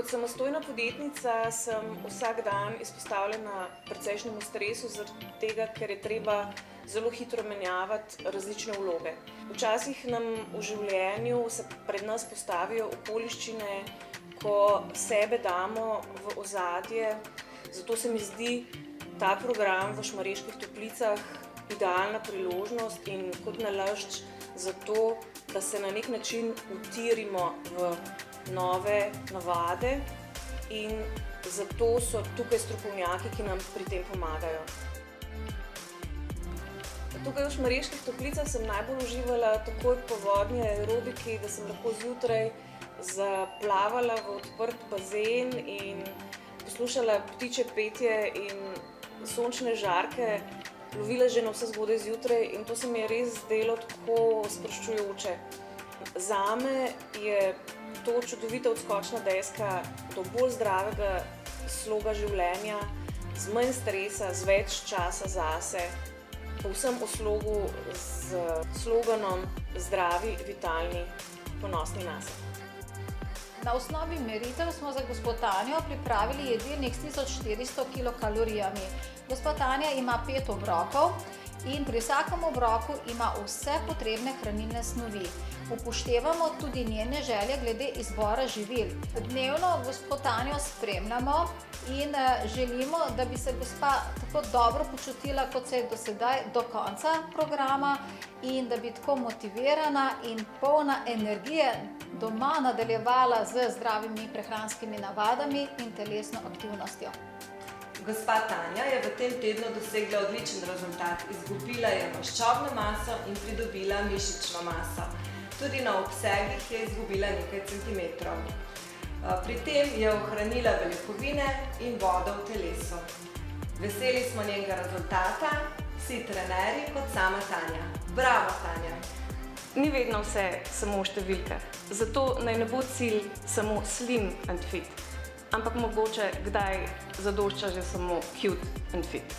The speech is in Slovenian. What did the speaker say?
Kot samostojna podjetnica sem vsak dan izpostavljena precejšnjemu stresu, zaradi tega, ker je treba zelo hitro menjavati različne vloge. Včasih nam v življenju se pred nas postavijo okoliščine, ko sebe damo v ozadje, zato se mi zdi ta program v Šmarjeških Toplicah idealna priložnost in kot nalašč za to, da se na nek način utirimo v nove navade in zato so tukaj strokovnjaki, ki nam pri tem pomagajo. Tukaj v Šmarjeških Toplicah sem najbolj uživala takoj po vodni aerobiki, da sem lahko zjutraj zaplavala v odprt bazen in poslušala ptičje petje in sončne žarke, lovila že na vse zgodaj zjutraj in to se mi je res zdelo tako sproščujoče. Zame je to čudovita odskočna deska do bolj zdravega sloga življenja, z manj stresa, z več časa zase, povsem v slogu z sloganom zdravi, vitalni, ponosni nase. Na osnovi meritev smo za gospo Tanjo pripravili jedilnik s 1400 kilokalorijami. Gospa Tanja ima 5 obrokov in pri vsakem obroku ima vse potrebne hranilne snovi. Upoštevamo tudi njene želje glede izbora živil. Dnevno gospo Tanjo spremljamo in želimo, da bi se gospa tako dobro počutila, kot se je do sedaj, do konca programa in da bi tako motivirana in polna energije doma nadaljevala z zdravimi prehranskimi navadami in telesno aktivnostjo. Gospa Tanja je v tem tednu dosegla odličen rezultat. Izgubila je maščobno maso in pridobila mišično maso. Tudi na obsegih je izgubila nekaj centimetrov. Pri tem je ohranila beljakovine in vodo v telesu. Veseli smo njenega rezultata, vsi trenerji kot sama Tanja. Bravo, Tanja! Ni vedno vse samo v številkah, zato naj ne bo cilj samo slim and fit, ampak mogoče kdaj zadošča že samo cute and fit.